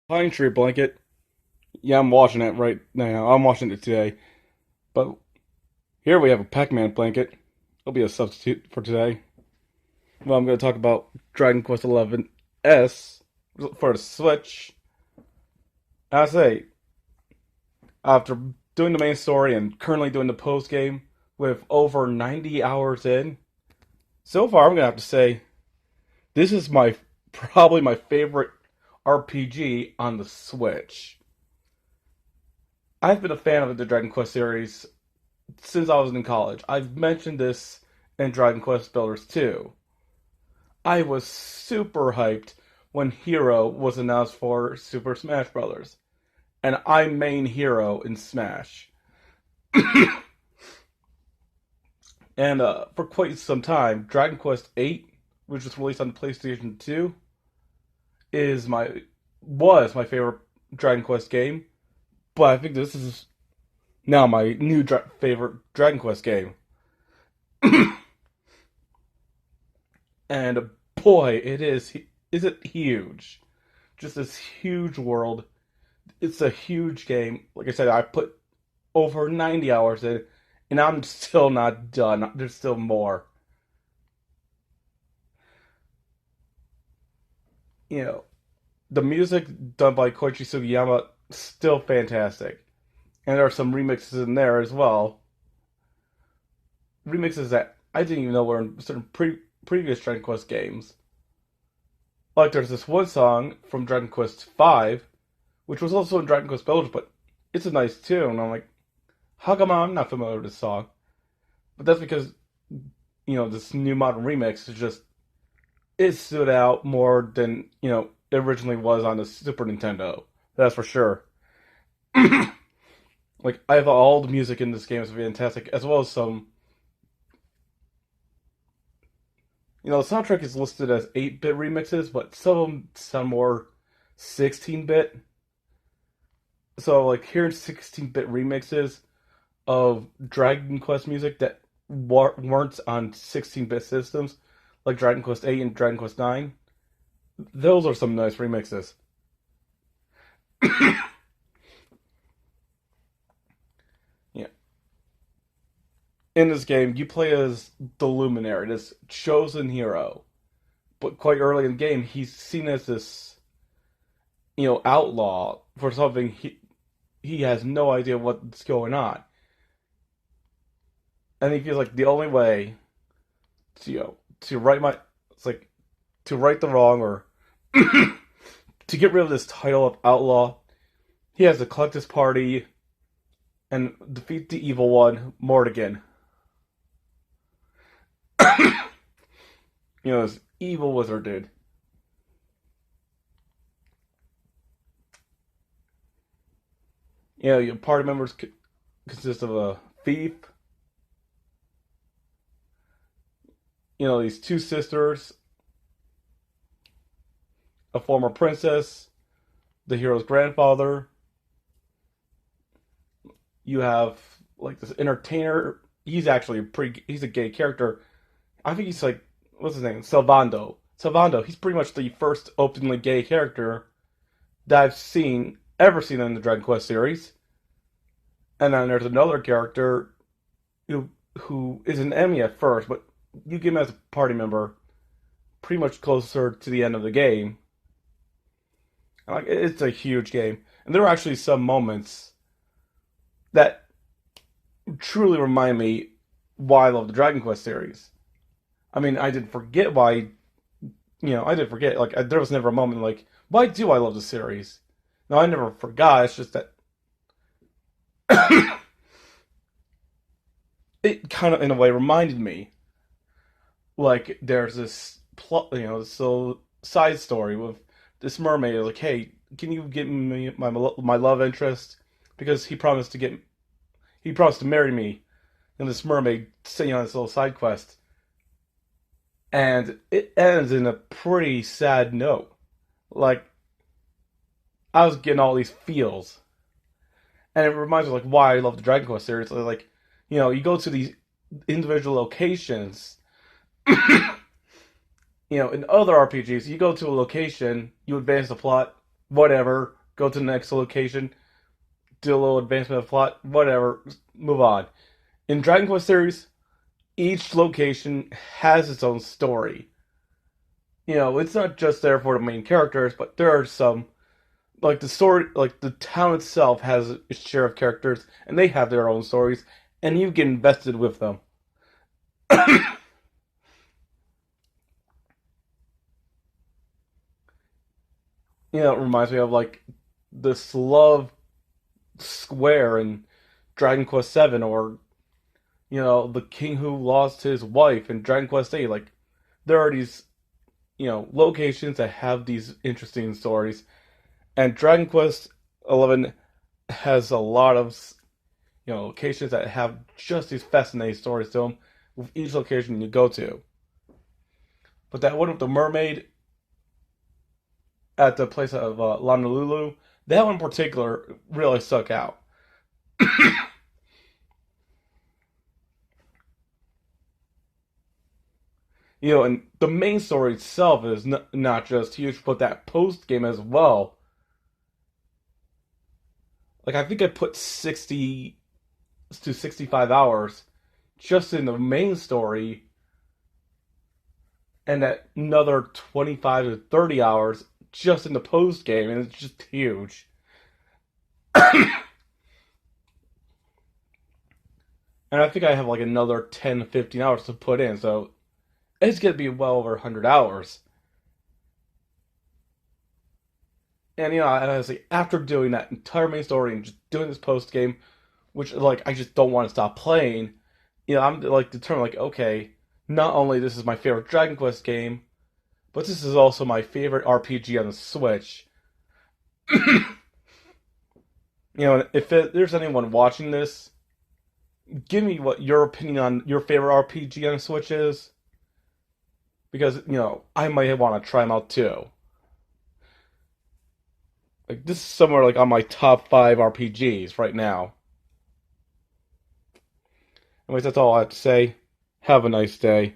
Pine Tree Blanket. Yeah, I'm watching it right now. I'm watching it today. But here we have a Pac-Man blanket. It'll be a substitute for today. Well, I'm going to talk about Dragon Quest XI S for the Switch. I say, after doing the main story and currently doing the post game with over 90 hours in, so far I'm going to have to say this is my probably my favorite RPG on the Switch. I've been a fan of the Dragon Quest series since I was in college. I've mentioned this in Dragon Quest Builders 2. I was super hyped when Hero was announced for Super Smash Bros. And I main Hero in Smash. And for quite some time, Dragon Quest 8, which was released on the PlayStation 2, is my was my favorite Dragon Quest game. But I think this is now my new favorite Dragon Quest game. And boy, is it huge. Just this huge world. It's a huge game. Like I said, I put over 90 hours in, and I'm still not done. There's still more. You know, the music done by Koichi Sugiyama still fantastic. And there are some remixes in there as well. Remixes that I didn't even know were in certain previous Dragon Quest games. Like there's this one song from Dragon Quest V, which was also in Dragon Quest Builders, but it's a nice tune. I'm like, how come I'm not familiar with this song? But that's because this new modern remix is just it stood out more than it originally was on the Super Nintendo. That's for sure. Like I have all the music in this game is fantastic, as well as some. The soundtrack is listed as 8-bit remixes, but some of them sound more 16-bit. So like hearing 16-bit remixes of Dragon Quest music that weren't on 16-bit systems, like Dragon Quest 8 and Dragon Quest 9. Those are some nice remixes. Yeah. In this game, you play as the Luminary, this chosen hero. But quite early in the game, he's seen as this, outlaw for something he has no idea what's going on. And he feels like the only way to right my it's like to right the wrong or to get rid of this title of outlaw, he has to collect his party and defeat the evil one, Morrigan. This evil wizard dude. Your party members consist of a thief, these two sisters, a former princess, the hero's grandfather. You have like this entertainer. He's actually he's a gay character. I think he's like, what's his name? Salvando. Salvando. He's pretty much the first openly gay character that I've ever seen in the Dragon Quest series. And then there's another character who is an enemy at first, but you get him as a party member pretty much closer to the end of the game. Like it's a huge game, and there are actually some moments that truly remind me why I love the Dragon Quest series. I mean, I didn't forget why. I didn't forget. Like, there was never a moment like, why do I love the series? No, I never forgot. It's just that it kind of, in a way, reminded me. Like, there's this plot, this little side story with this mermaid. Like, hey, can you get me my love interest? Because he promised to marry me. And this mermaid sitting on this little side quest, and it ends in a pretty sad note. Like I was getting all these feels, and it reminds me of, like why I love the Dragon Quest series. Like, you go to these individual locations. In other RPGs, you go to a location, you advance the plot, whatever. go to the next location, do a little advancement of plot, whatever, move on. In Dragon Quest series, each location has its own story. It's not just there for the main characters, but there are some like the story, like the town itself has its share of characters, and they have their own stories, and you get invested with them. It reminds me of like the Love Square in Dragon Quest Seven, or the king who lost his wife in Dragon Quest Eight. Like there are these locations that have these interesting stories, and Dragon Quest 11 has a lot of locations that have just these fascinating stories to them with each location you go to. But that one with the mermaid at the place of Honolulu, that one in particular really stuck out. And the main story itself is not just huge, but that post game as well. Like I think I put 60 to 65 hours just in the main story, and that another 25 to 30 hours just in the post game, and it's just huge. And I think I have like another 10 to 15 hours to put in, so it's gonna be well over 100 hours. And honestly, after doing that entire main story and just doing this post game, which like I just don't want to stop playing, I'm like determined like, okay, not only this is my favorite Dragon Quest game, but this is also my favorite RPG on the Switch. If there's anyone watching this, give me what your opinion on your favorite RPG on the Switch is, because I might want to try them out too. Like this is somewhere like on my top five RPGs right now. Anyways, that's all I have to say. Have a nice day.